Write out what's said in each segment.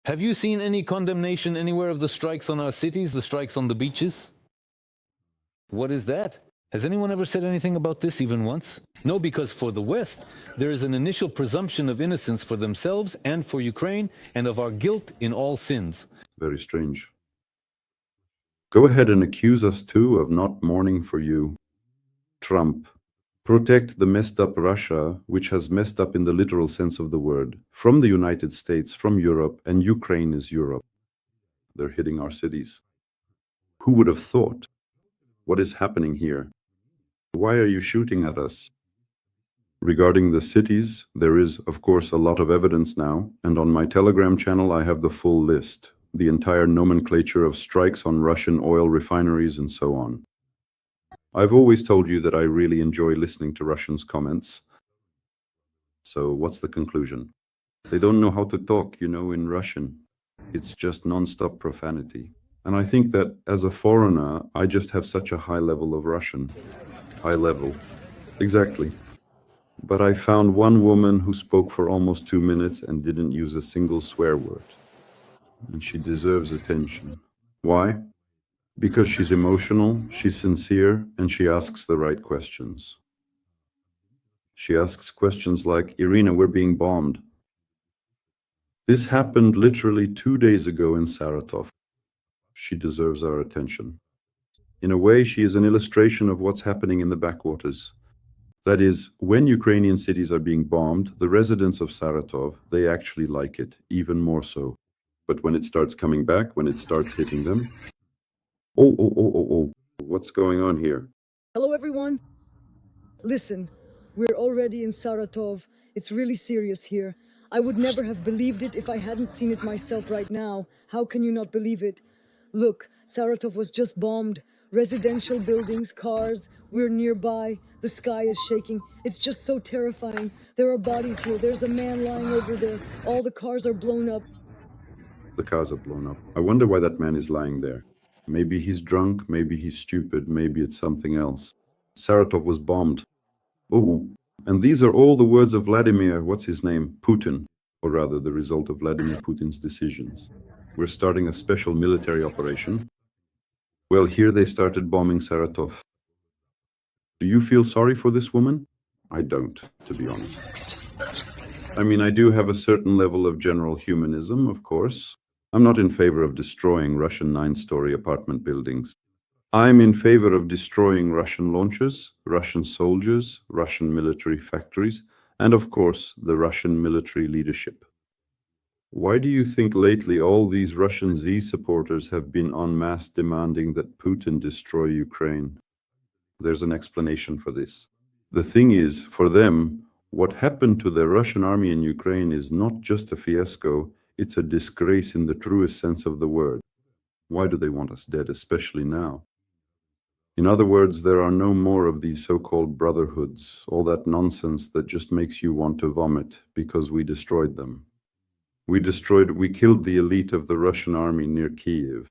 Have you seen any condemnation anywhere of the strikes on our cities, the strikes on the beaches? What is that? Has anyone ever said anything about this even once? No, because for the West, there is an initial presumption of innocence for themselves and for Ukraine, and of our guilt in all sins. Very strange. Go ahead and accuse us too of not mourning for you. Trump. Protect the messed up Russia, which has messed up in the literal sense of the word, from the United States, from Europe, and Ukraine is Europe. They're hitting our cities. Who would have thought? What is happening here? Why are you shooting at us? Regarding the cities, there is, of course, a lot of evidence now, and on my Telegram channel I have the full list, the entire nomenclature of strikes on Russian oil refineries and so on. I've always told you that I really enjoy listening to Russians' comments. So what's the conclusion? They don't know how to talk, in Russian. It's just non-stop profanity. And I think that as a foreigner, I just have such a high level of Russian. High level. Exactly. But I found one woman who spoke for almost 2 minutes and didn't use a single swear word. And she deserves attention. Why? Because she's emotional, she's sincere, and she asks the right questions. She asks questions like, Irina, we're being bombed. This happened literally 2 days ago in Saratov. She deserves our attention. In a way, she is an illustration of what's happening in the backwaters. That is, when Ukrainian cities are being bombed, the residents of Saratov, they actually like it, even more so. But when it starts coming back, when it starts hitting them, oh, what's going on here? Hello, everyone. Listen, we're already in Saratov. It's really serious here. I would never have believed it if I hadn't seen it myself right now. How can you not believe it? Look, Saratov was just bombed. Residential buildings, cars, we're nearby. The sky is shaking. It's just so terrifying. There are bodies here. There's a man lying over there. All the cars are blown up. The cars are blown up. I wonder why that man is lying there. Maybe he's drunk, maybe he's stupid, maybe it's something else. Saratov was bombed. Oh, and these are all the words of Vladimir, what's his name? Putin, or rather the result of Vladimir Putin's decisions. We're starting a special military operation. Well, here they started bombing Saratov. Do you feel sorry for this woman? I don't, to be honest. I mean, I do have a certain level of general humanism, of course. I'm not in favor of destroying Russian 9-story apartment buildings. I'm in favor of destroying Russian launchers, Russian soldiers, Russian military factories, and of course, the Russian military leadership. Why do you think lately all these Russian Z supporters have been en masse demanding that Putin destroy Ukraine? There's an explanation for this. The thing is, for them, what happened to the Russian army in Ukraine is not just a fiasco, it's a disgrace in the truest sense of the word. Why do they want us dead, especially now? In other words, there are no more of these so-called brotherhoods, all that nonsense that just makes you want to vomit because we destroyed them. We killed the elite of the Russian army near Kiev.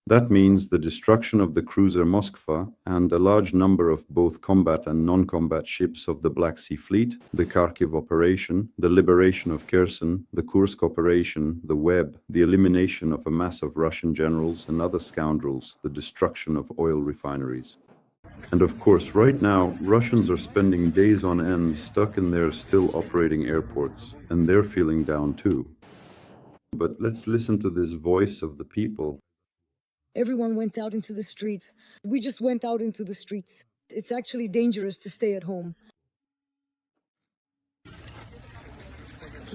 That means the destruction of the cruiser Moskva and a large number of both combat and non-combat ships of the Black Sea Fleet, the Kharkiv operation, the liberation of Kherson, the Kursk operation, the Web, the elimination of a mass of Russian generals and other scoundrels, the destruction of oil refineries. And of course, right now, Russians are spending days on end stuck in their still operating airports, and they're feeling down too. But let's listen to this voice of the people. Everyone went out into the streets. We just went out into the streets. It's actually dangerous to stay at home.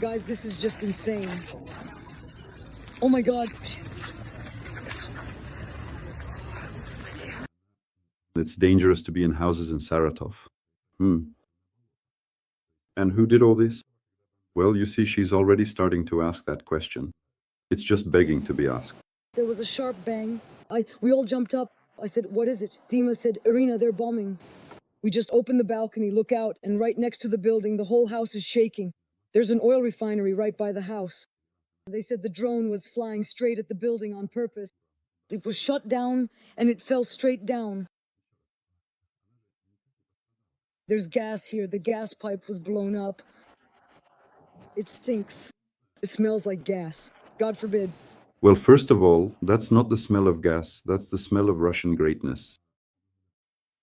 Guys, this is just insane. Oh my God. It's dangerous to be in houses in Saratov. And who did all this? Well, you see, she's already starting to ask that question. It's just begging to be asked. There was a sharp bang. We all jumped up. I said, what is it? Dima said, Irina, they're bombing. We just opened the balcony, look out, and right next to the building, the whole house is shaking. There's an oil refinery right by the house. They said the drone was flying straight at the building on purpose. It was shut down, and it fell straight down. There's gas here. The gas pipe was blown up. It stinks. It smells like gas. God forbid. Well, first of all, that's not the smell of gas, that's the smell of Russian greatness.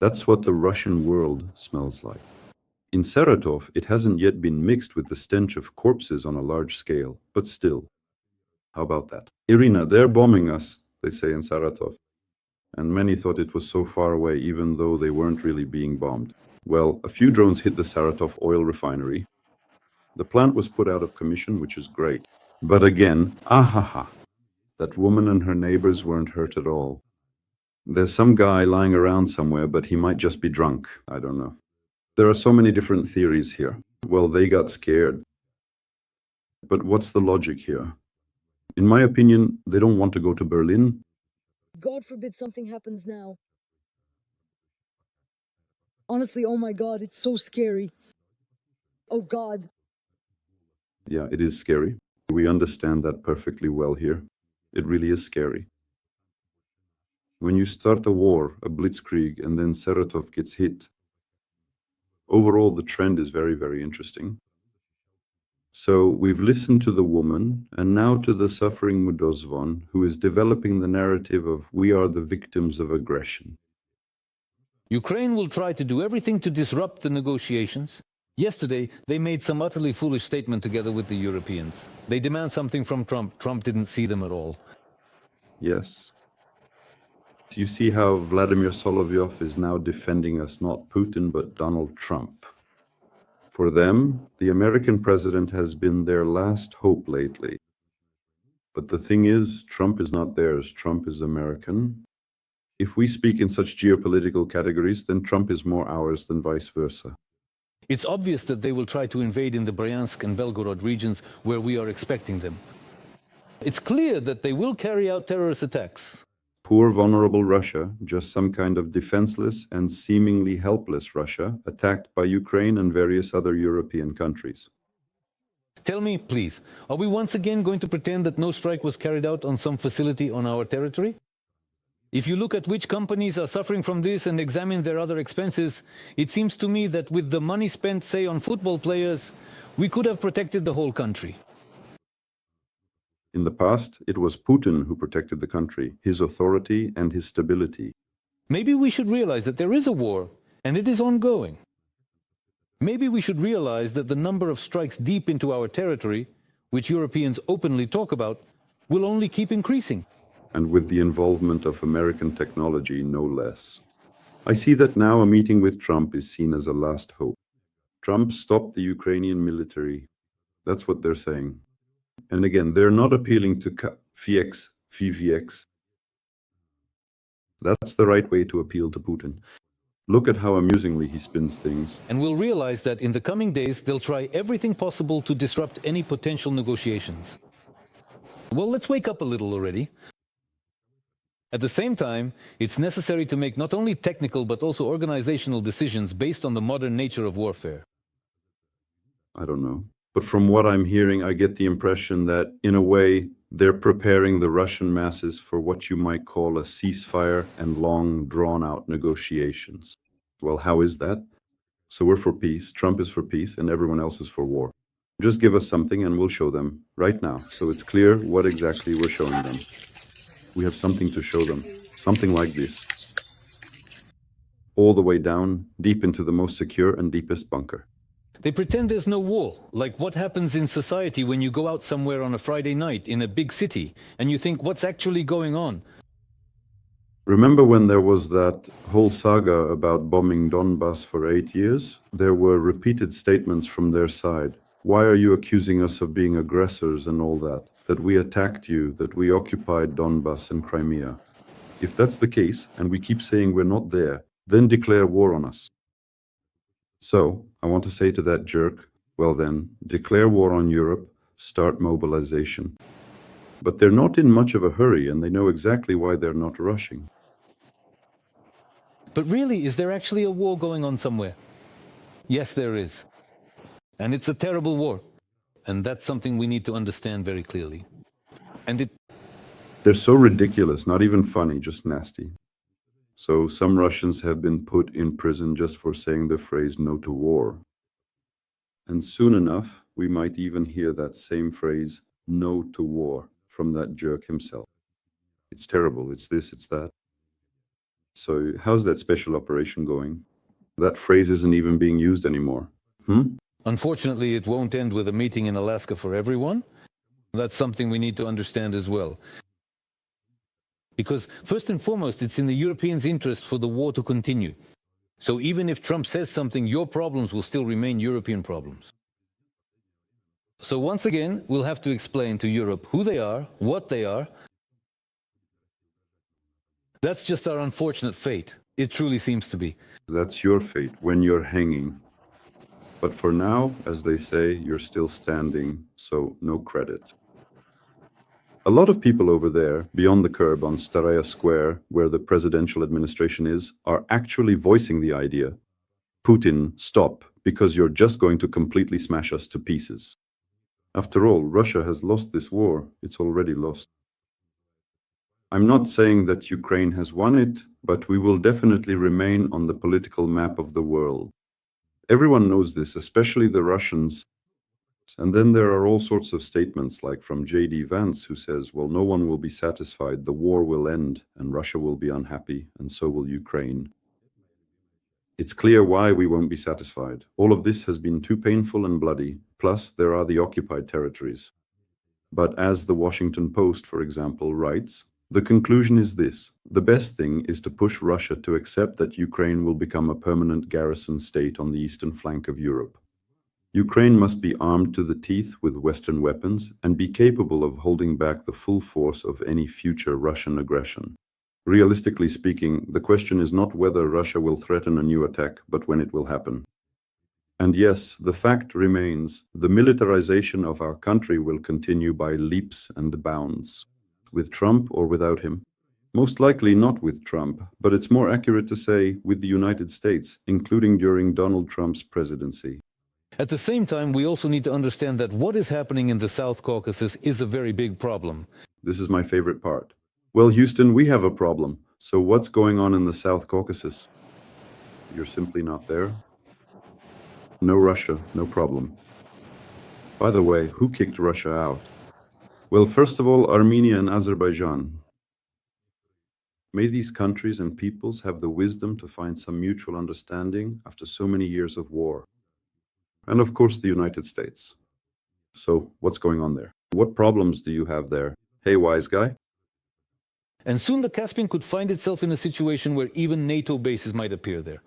That's what the Russian world smells like. In Saratov, it hasn't yet been mixed with the stench of corpses on a large scale, but still. How about that? Irina, they're bombing us, they say in Saratov. And many thought it was so far away, even though they weren't really being bombed. Well, a few drones hit the Saratov oil refinery. The plant was put out of commission, which is great. But again, ahaha, that woman and her neighbors weren't hurt at all. There's some guy lying around somewhere, but he might just be drunk. I don't know. There are so many different theories here. Well, they got scared. But what's the logic here? In my opinion, they don't want to go to Berlin. God forbid something happens now. Honestly, oh my God, it's so scary. Oh God. Yeah, it is scary. We understand that perfectly well here. It really is scary. When you start a war, a blitzkrieg, and then Saratov gets hit, overall the trend is very, very interesting. So we've listened to the woman, and now to the suffering Mudozvan, who is developing the narrative of we are the victims of aggression. Ukraine will try to do everything to disrupt the negotiations. Yesterday, they made some utterly foolish statement together with the Europeans. They demand something from Trump. Trump didn't see them at all. Yes. You see how Vladimir Solovyov is now defending us, not Putin, but Donald Trump. For them, the American president has been their last hope lately. But the thing is, Trump is not theirs. Trump is American. If we speak in such geopolitical categories, then Trump is more ours than vice versa. It's obvious that they will try to invade in the Bryansk and Belgorod regions where we are expecting them. It's clear that they will carry out terrorist attacks. Poor, vulnerable Russia, just some kind of defenseless and seemingly helpless Russia, attacked by Ukraine and various other European countries. Tell me, please, are we once again going to pretend that no strike was carried out on some facility on our territory? If you look at which companies are suffering from this and examine their other expenses, it seems to me that with the money spent, say, on football players, we could have protected the whole country. In the past, it was Putin who protected the country, his authority and his stability. Maybe we should realize that there is a war, and it is ongoing. Maybe we should realize that the number of strikes deep into our territory, which Europeans openly talk about, will only keep increasing. And with the involvement of American technology, no less. I see that now a meeting with Trump is seen as a last hope. Trump stopped the Ukrainian military. That's what they're saying. And again, they're not appealing to VX. That's the right way to appeal to Putin. Look at how amusingly he spins things. And we'll realize that in the coming days, they'll try everything possible to disrupt any potential negotiations. Well, let's wake up a little already. At the same time, it's necessary to make not only technical but also organizational decisions based on the modern nature of warfare. I don't know. But from what I'm hearing, I get the impression that, in a way, they're preparing the Russian masses for what you might call a ceasefire and long, drawn-out negotiations. Well, how is that? So we're for peace, Trump is for peace, and everyone else is for war. Just give us something and we'll show them right now, so it's clear what exactly we're showing them. We have something to show them, something like this. All the way down, deep into the most secure and deepest bunker. They pretend there's no war, like what happens in society when you go out somewhere on a Friday night in a big city and you think, what's actually going on? Remember when there was that whole saga about bombing Donbas for 8 years? There were repeated statements from their side. Why are you accusing us of being aggressors and all that? That we attacked you, that we occupied Donbas and Crimea. If that's the case, and we keep saying we're not there, then declare war on us. So, I want to say to that jerk, well then, declare war on Europe, start mobilization. But they're not in much of a hurry, and they know exactly why they're not rushing. But really, is there actually a war going on somewhere? Yes, there is. And it's a terrible war. And that's something we need to understand very clearly. And They're so ridiculous, not even funny, just nasty. So some Russians have been put in prison just for saying the phrase no to war. And soon enough, we might even hear that same phrase, no to war, from that jerk himself. It's terrible, it's this, it's that. So, how's that special operation going? That phrase isn't even being used anymore. Unfortunately, it won't end with a meeting in Alaska for everyone. That's something we need to understand as well. Because first and foremost, it's in the Europeans' interest for the war to continue. So even if Trump says something, your problems will still remain European problems. So once again, we'll have to explain to Europe who they are, what they are. That's just our unfortunate fate. It truly seems to be. That's your fate when you're hanging. But for now, as they say, you're still standing, so no credit. A lot of people over there, beyond the curb on Staraya Square, where the presidential administration is, are actually voicing the idea. Putin, stop, because you're just going to completely smash us to pieces. After all, Russia has lost this war. It's already lost. I'm not saying that Ukraine has won it, but we will definitely remain on the political map of the world. Everyone knows this, especially the Russians. And then there are all sorts of statements, like from J.D. Vance, who says, well, no one will be satisfied, the war will end, and Russia will be unhappy, and so will Ukraine. It's clear why we won't be satisfied. All of this has been too painful and bloody, plus there are the occupied territories. But as the Washington Post, for example, writes, the conclusion is this: the best thing is to push Russia to accept that Ukraine will become a permanent garrison state on the eastern flank of Europe. Ukraine must be armed to the teeth with Western weapons and be capable of holding back the full force of any future Russian aggression. Realistically speaking, the question is not whether Russia will threaten a new attack, but when it will happen. And yes, the fact remains, the militarization of our country will continue by leaps and bounds. With Trump or without him? Most likely not with Trump, but it's more accurate to say with the United States, including during Donald Trump's presidency. At the same time, we also need to understand that what is happening in the South Caucasus is a very big problem. This is my favorite part. Well, Houston, we have a problem. So what's going on in the South Caucasus? You're simply not there? No Russia, no problem. By the way, who kicked Russia out? Well, first of all, Armenia and Azerbaijan. May these countries and peoples have the wisdom to find some mutual understanding after so many years of war. And of course, the United States. So, what's going on there? What problems do you have there? Hey, wise guy? And soon the Caspian could find itself in a situation where even NATO bases might appear there.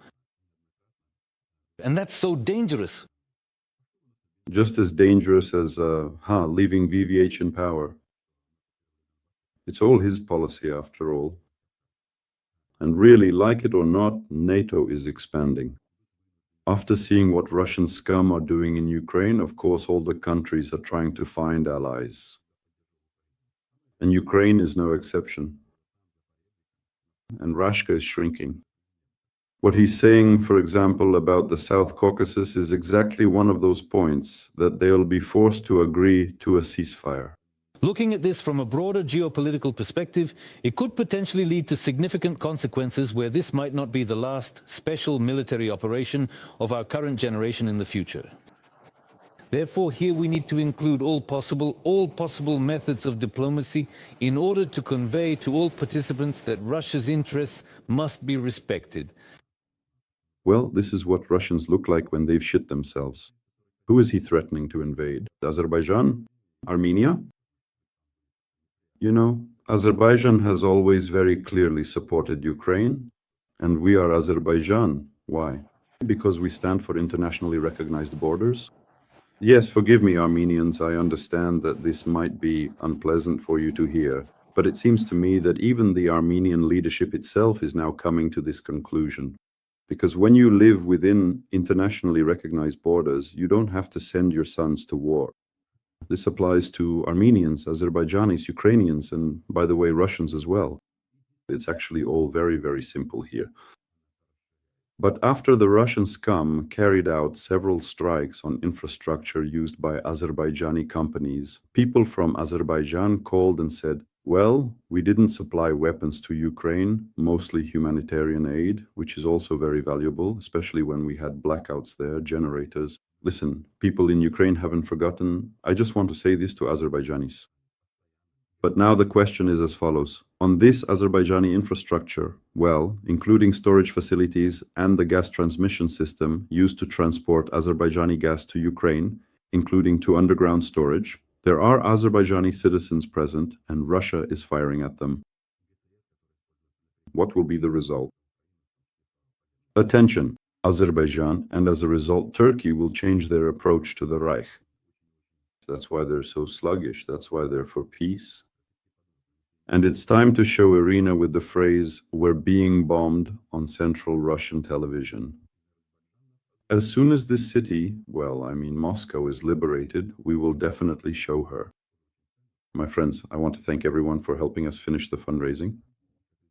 And that's so dangerous. Just as dangerous as, leaving VVH in power. It's all his policy after all. And really, like it or not, NATO is expanding. After seeing what Russian scum are doing in Ukraine, of course, all the countries are trying to find allies. And Ukraine is no exception. And Russia is shrinking. What he's saying, for example, about the South Caucasus is exactly one of those points, that they'll be forced to agree to a ceasefire. Looking at this from a broader geopolitical perspective, it could potentially lead to significant consequences where this might not be the last special military operation of our current generation in the future. Therefore, here we need to include all possible methods of diplomacy in order to convey to all participants that Russia's interests must be respected. Well, this is what Russians look like when they've shit themselves. Who is he threatening to invade? Azerbaijan? Armenia? You know, Azerbaijan has always very clearly supported Ukraine, and we are Azerbaijan. Why? Because we stand for internationally recognized borders? Yes, forgive me, Armenians, I understand that this might be unpleasant for you to hear, but it seems to me that even the Armenian leadership itself is now coming to this conclusion. Because when you live within internationally recognized borders, you don't have to send your sons to war. This applies to Armenians, Azerbaijanis, Ukrainians, and by the way, Russians as well. It's actually all very, very simple here. But after the Russian scum carried out several strikes on infrastructure used by Azerbaijani companies, people from Azerbaijan called and said, well, we didn't supply weapons to Ukraine, mostly humanitarian aid, which is also very valuable, especially when we had blackouts there, generators. Listen, people in Ukraine haven't forgotten. I just want to say this to Azerbaijanis. But now the question is as follows. On this Azerbaijani infrastructure, well, including storage facilities and the gas transmission system used to transport Azerbaijani gas to Ukraine, including to underground storage, there are Azerbaijani citizens present and Russia is firing at them. What will be the result? Attention! Azerbaijan and as a result Turkey will change their approach to the Reich. That's why they're so sluggish. That's why they're for peace. And it's time to show Irina with the phrase, "We're being bombed" on Central Russian television. As soon as this city, well, I mean Moscow, is liberated, we will definitely show her. My friends, I want to thank everyone for helping us finish the fundraising.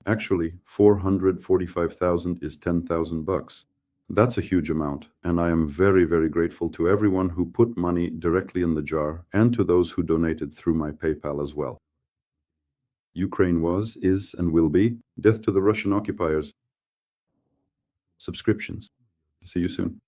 Actually, 445,000 is 10,000 bucks. That's a huge amount, and I am very, very grateful to everyone who put money directly in the jar and to those who donated through my PayPal as well. Ukraine was, is, and will be. Death to the Russian occupiers. Subscriptions. See you soon.